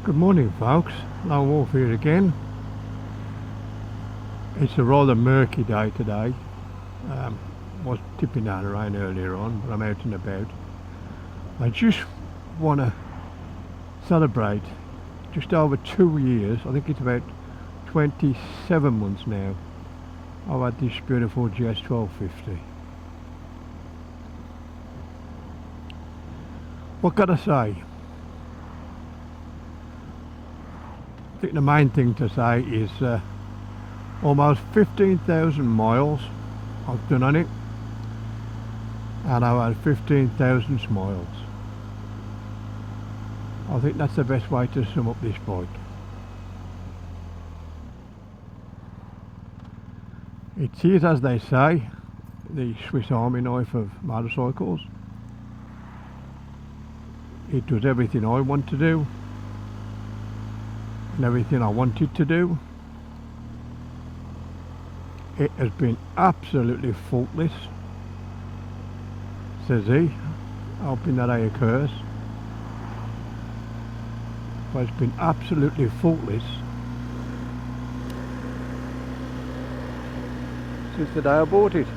Good morning, folks. Lone Wolf here again. It's a rather murky day today. Was tipping down the rain earlier on, but I'm out and about. I just want to celebrate just over 2 years. I think it's about 27 months now. I've had this beautiful GS1250. What can I say? I think the main thing to say is almost 15,000 miles I've done on it, and I've had 15,000 smiles. I think that's the best way to sum up this bike. It is, as they say, the Swiss Army knife of motorcycles. It does everything I want to do and everything I wanted to do. It has been absolutely faultless, says he, hoping that day occurs. But it's been absolutely faultless since the day I bought it.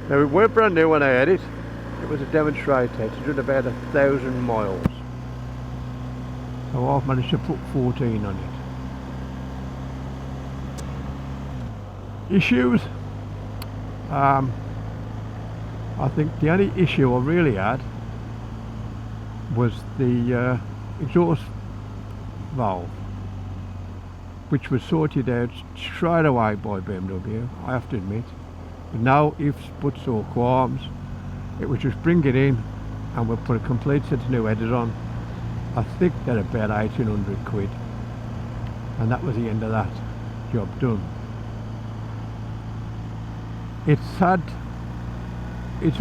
Now, it weren't brand new when I had it. It was a demonstrator. It's done about 1,000 miles. So I've managed to put 14 on it. Issues? I think the only issue I really had was the exhaust valve, which was sorted out straight away by BMW, I have to admit. No ifs, buts or qualms. It was just bring it in and we'll put a complete set of new headers on. I think they're about 1,800 quid, and that was the end of that job done. It's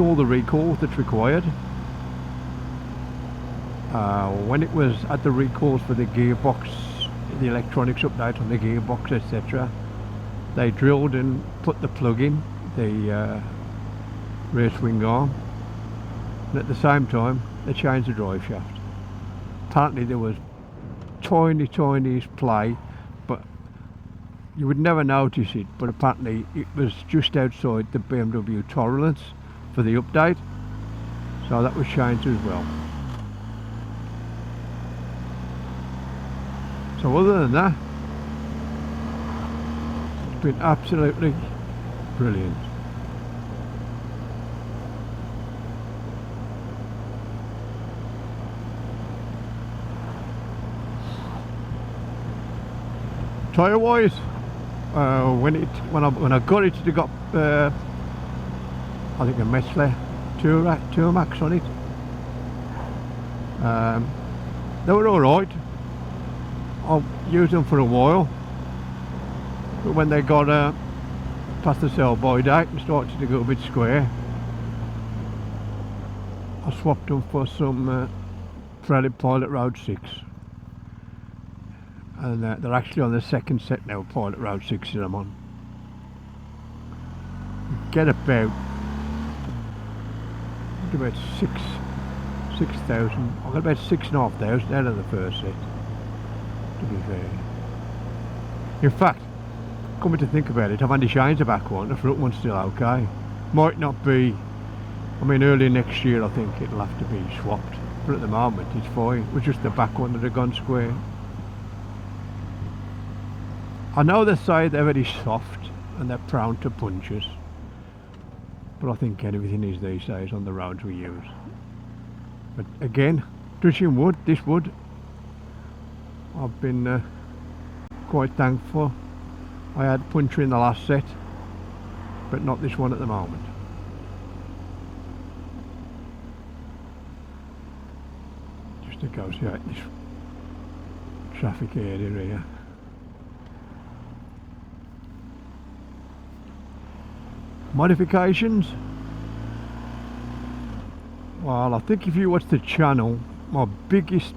all the recall that's required. When it was at the recalls for the gearbox, the electronics update on the gearbox, etc., they drilled and put the plug in the rear swing arm, and at the same time they changed the drive shaft. Apparently there was tiniest play, but you would never notice it, but apparently it was just outside the BMW tolerance for the update, so that was changed as well. So other than that, it's been absolutely brilliant. Tyre wise, when I got it, it got I think a Messler Tour Max on it. They were all right. I'll use them for a while, but when they got past the sell-by date and started to go a bit square, I swapped them for some Pirelli Pilot Road 6. And they're actually on the second set now, Pilot Road 6 that I'm on. Get about 6,000. I got about 6,500 out of the first set, to be fair. In fact, coming to think about it, I've only changed the back one. The front one's still okay. Might not be, I mean early next year I think it'll have to be swapped, but at the moment it's fine. It was just the back one that had gone square. I know they say they're very soft and they're prone to punches, but I think everything is these days on the roads we use. But again, touching wood, this wood, I've been quite thankful. I had puncture in the last set, but not this one at the moment. Just negotiate this traffic area here. Modifications? Well, I think if you watch the channel, my biggest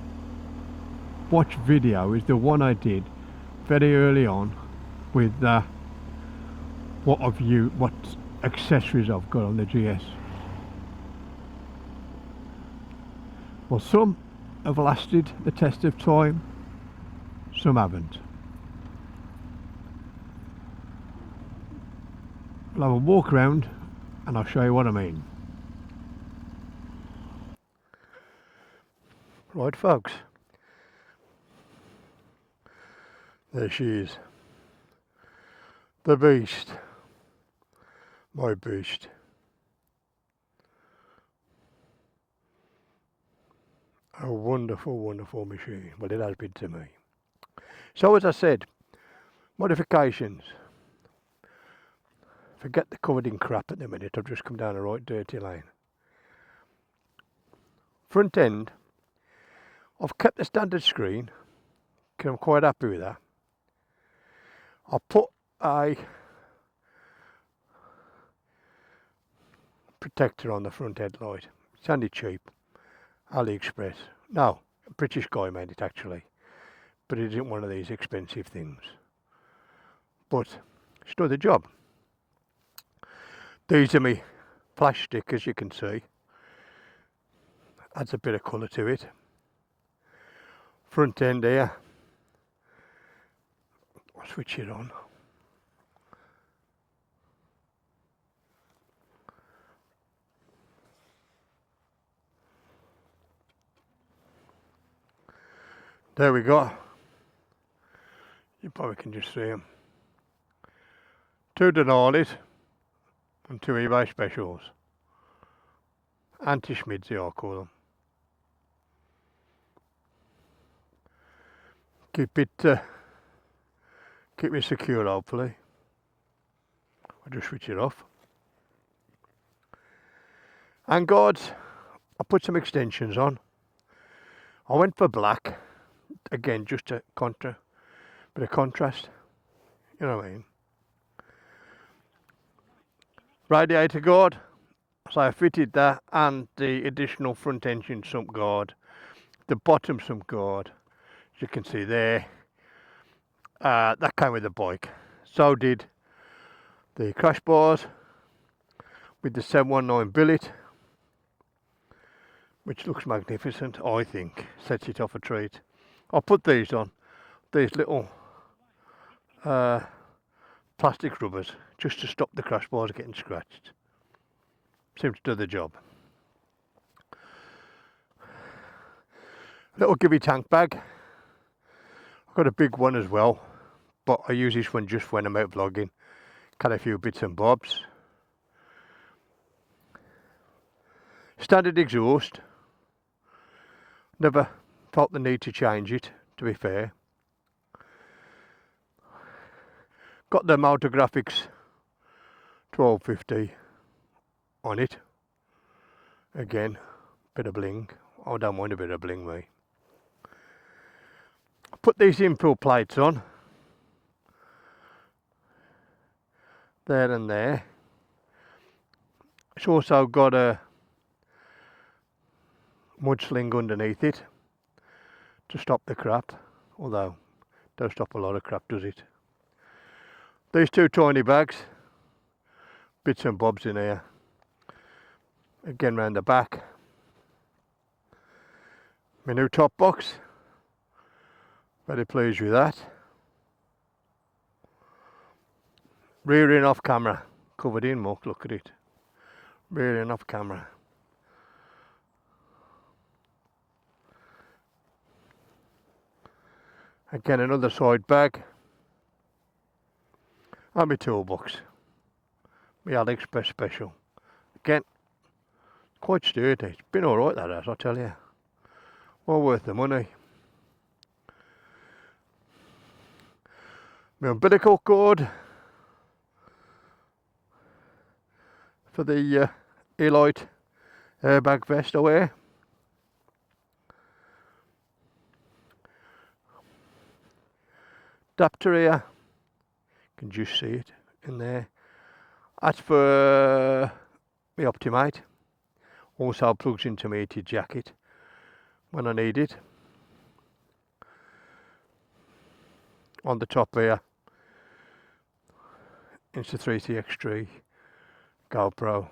watch video is the one I did very early on with what accessories I've got on the GS. Well, some have lasted the test of time, some haven't. We'll have a walk around and I'll show you what I mean. Right folks, there she is, the beast, my beast. A wonderful, wonderful machine. Well, it has been to me. So as I said, modifications. Forget the covered in crap at the minute, I've just come down a right dirty lane. Front end, I've kept the standard screen, because I'm quite happy with that. I put a protector on the front headlight. It's handy cheap. AliExpress. No, a British guy made it actually. But it isn't one of these expensive things. But it's done the job. These are my flash stickers, you can see. Adds a bit of colour to it. Front end here. I'll switch it on. There we go. You probably can just see them. 2 Denali's and 2 eBay specials. Anti-schmidsy I call them. Keep it secure hopefully. I'll just switch it off. And guards, I put some extensions on. I went for black. Again, just a bit of contrast. You know what I mean? Radiator guard. So I fitted that and the additional front engine sump guard. The bottom sump guard. As you can see there. That came with the bike. So did the crash bars with the 719 billet, which looks magnificent, I think. Sets it off a treat. I'll put these on, these little plastic rubbers, just to stop the crash bars getting scratched. Seems to do the job. Little Gibby tank bag. I've got a big one as well, but I use this one just when I'm out vlogging. Cut a few bits and bobs. Standard exhaust. Never felt the need to change it, to be fair. Got the Motographics 1250 on it. Again, bit of bling. I don't mind a bit of bling, me. Put these infill plates on. There and there. It's also got a mud sling underneath it to stop the crap, although don't stop a lot of crap, does it? These 2 tiny bags, bits and bobs in here. Again round the back. My new top box, very pleased with that. Rear end off camera, covered in muck, look at it. Rear end off camera. Again another side bag. And my toolbox. My AliExpress special. Again, quite sturdy. It's been alright that has, I tell you. Well worth the money. My umbilical cord. for the Elite airbag vest away. Adapter here, you can just see it in there. That's for my Optimate. Also plugs into my heated jacket when I need it. On the top here, Insta3 TX3 GoPro.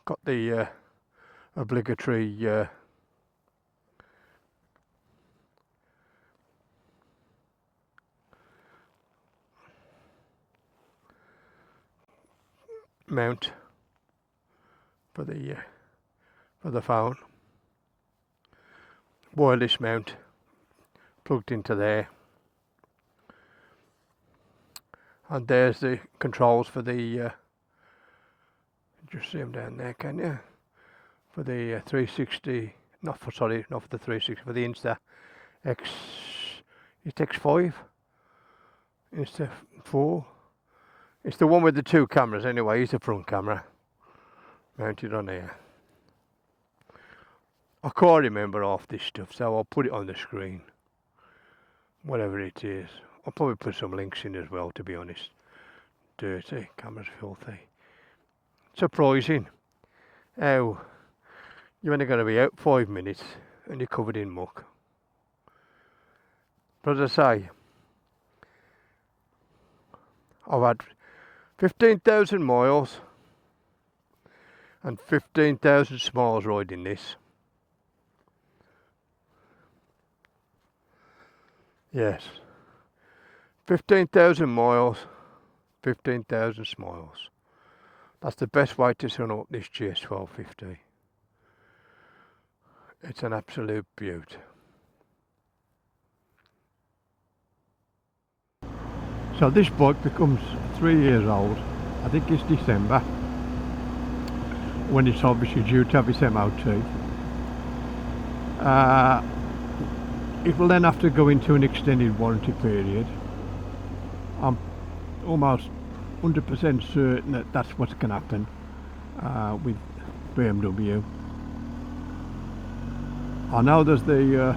Got the obligatory mount for the phone. Wireless mount plugged into there. And there's the controls for the just see them down there, can you? For the 360, not for the 360, for the Insta X, it's X5, Insta 4. It's the one with the two cameras anyway. It's the front camera mounted on here. I can't remember half this stuff, so I'll put it on the screen, whatever it is. I'll probably put some links in as well, to be honest. Dirty, camera's filthy. Surprising how you're only going to be out 5 minutes and you're covered in muck. But as I say, I've had 15,000 miles and 15,000 smiles riding this. Yes, 15,000 miles, 15,000 smiles. That's the best way to sum up this Gs1250. It's an absolute beaut. So this bike becomes 3 years old. I think it's December, when it's obviously due to have its MOT. It will then have to go into an extended warranty period. I'm almost 100% certain that that's what's going to happen with BMW. I know there's the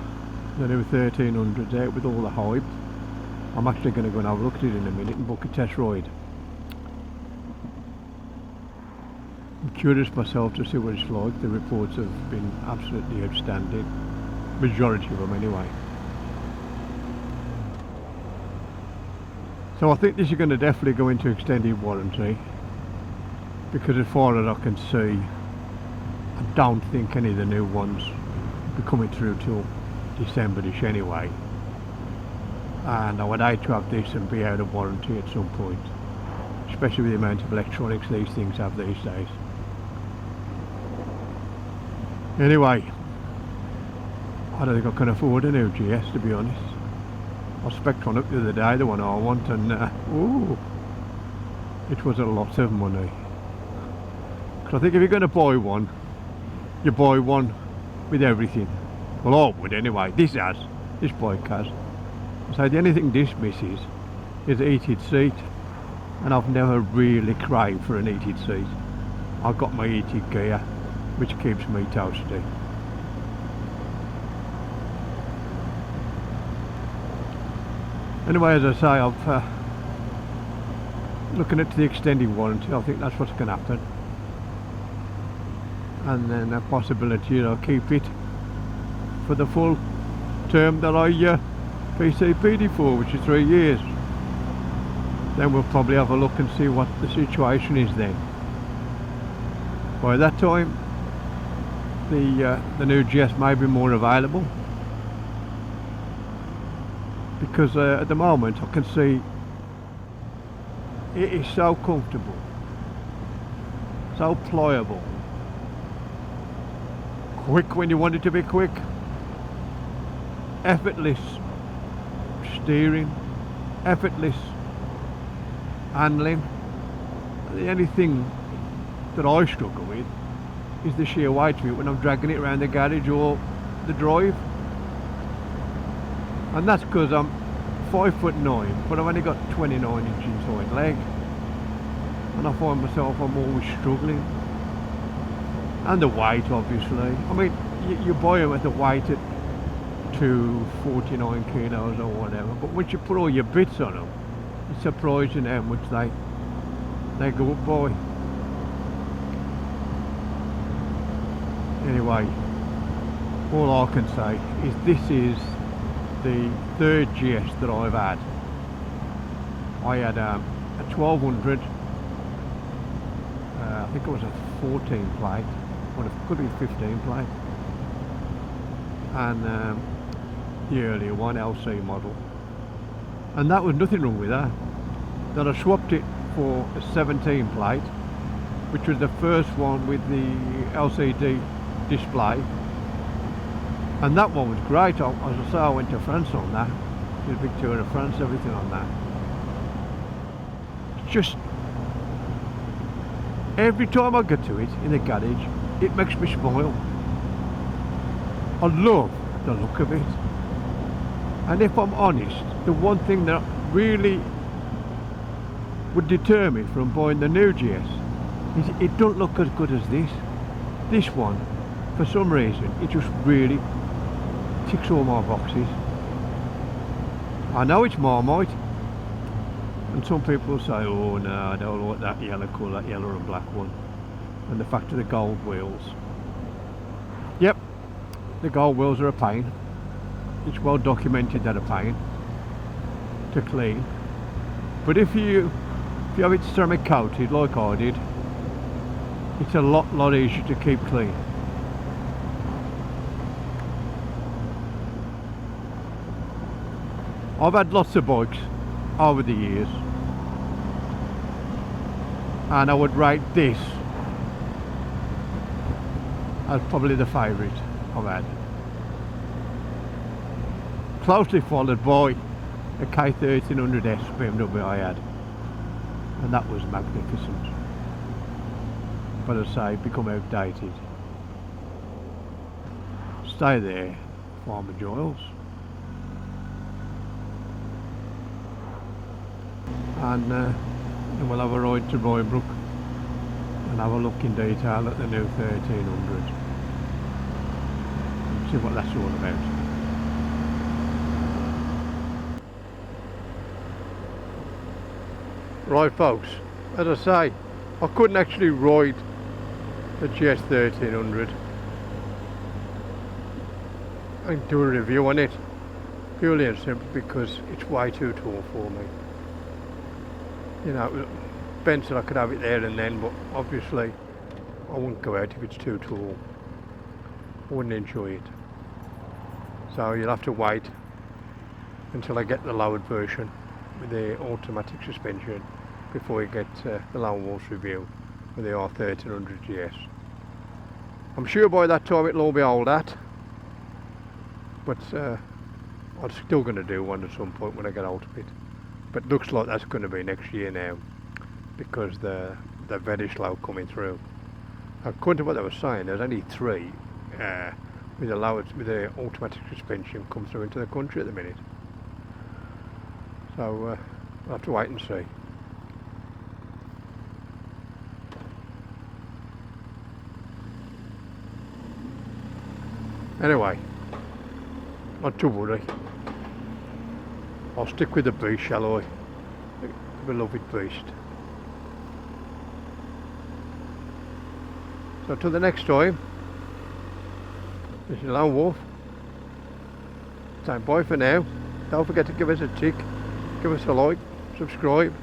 new 1300s out with all the hype. I'm actually going to go and have a look at it in a minute and book a test ride. I'm curious myself to see what it's like. The reports have been absolutely outstanding. Majority of them anyway. So I think this is going to definitely go into extended warranty, because as far as I can see, I don't think any of the new ones will be coming through till December-ish anyway. And I would hate to have this and be out of warranty at some point, especially with the amount of electronics these things have these days. Anyway, I don't think I can afford a new GS, to be honest. I spec'd one up the other day, the one I want, and ooh, it was a lot of money. Because I think if you're going to buy one, you buy one with everything. Well, I would anyway. This bike has. So the only thing this misses is a heated seat, and I've never really craved for an heated seat. I've got my heated gear, which keeps me toasty. Anyway, as I say, I've looking at the extended warranty. I think that's what's going to happen, and then a possibility I'll keep it for the full term that I PCP'd for, which is 3 years. Then we'll probably have a look and see what the situation is then. By that time, the new GS may be more available, because at the moment I can see it is so comfortable, so pliable, quick when you want it to be quick, effortless steering, effortless handling. The only thing that I struggle with is the sheer weight of it when I'm dragging it around the garage or the drive. And that's because I'm 5'9", but I've only got 29 inch inside leg. and I find myself I'm always struggling. And the weight, obviously. I mean, you buy them at the weight at 249 kilos or whatever, but once you put all your bits on them, it's surprising how much they go up by. Anyway, all I can say is this is the third GS that I've had. I had a 1200, I think it was a 14 plate, or it could be 15 plate, and the earlier one, LC model, and that was nothing wrong with that. Then I swapped it for a 17 plate, which was the first one with the LCD display, and that one was great. As I say, I went to France on that, did a big tour of France, everything on that. It's just, every time I get to it in the garage, it makes me smile. I love the look of it. And if I'm honest, the one thing that really would deter me from buying the new GS is it don't look as good as this. This one, for some reason, it just really ticks all my boxes. I know it's Marmite, and some people say, oh no, I don't like that yellow colour, that yellow and black one, and the fact of the gold wheels. Yep, the gold wheels are a pain. It's well documented they're a pain to clean, but if you have it ceramic coated like I did, it's a lot easier to keep clean. I've had lots of bikes over the years, and I would rate this as probably the favourite I've had, closely followed by a K1300 BMW I had, and that was magnificent, but as I say, become outdated. Stay there, Farmer Giles, and then we'll have a ride to Roybrook and have a look in detail at the new 1300, see what that's all about. Right folks, as I say, I couldn't actually ride the GS 1300 and do a review on it, purely and simply because it's way too tall for me. You know, Ben said I could have it there and then, but obviously I wouldn't go out if it's too tall. I wouldn't enjoy it. So you'll have to wait until I get the lowered version with the automatic suspension before you get the Lone Wolf's review with the R1300 GS. I'm sure by that time it'll all be old hat, but I'm still going to do one at some point when I get out of it. But looks like that's going to be next year now, because they're very slow coming through. According to what they were saying, there's only 3 with the automatic suspension come through into the country at the minute. So I'll have to wait and see. Anyway, not to worry. I'll stick with the beast, shall I? The beloved beast. So till the next time, this is Lone Wolf. Saying bye for now. Don't forget to give us a tick, give us a like, subscribe,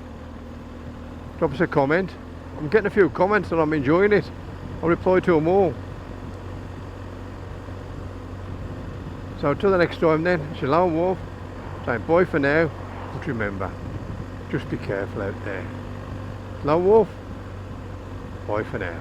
drop us a comment. I'm getting a few comments and I'm enjoying it. I'll reply to them all. So till the next time then, it's your Lone Wolf. Saying bye for now, but remember, just be careful out there. Lone Wolf, bye for now.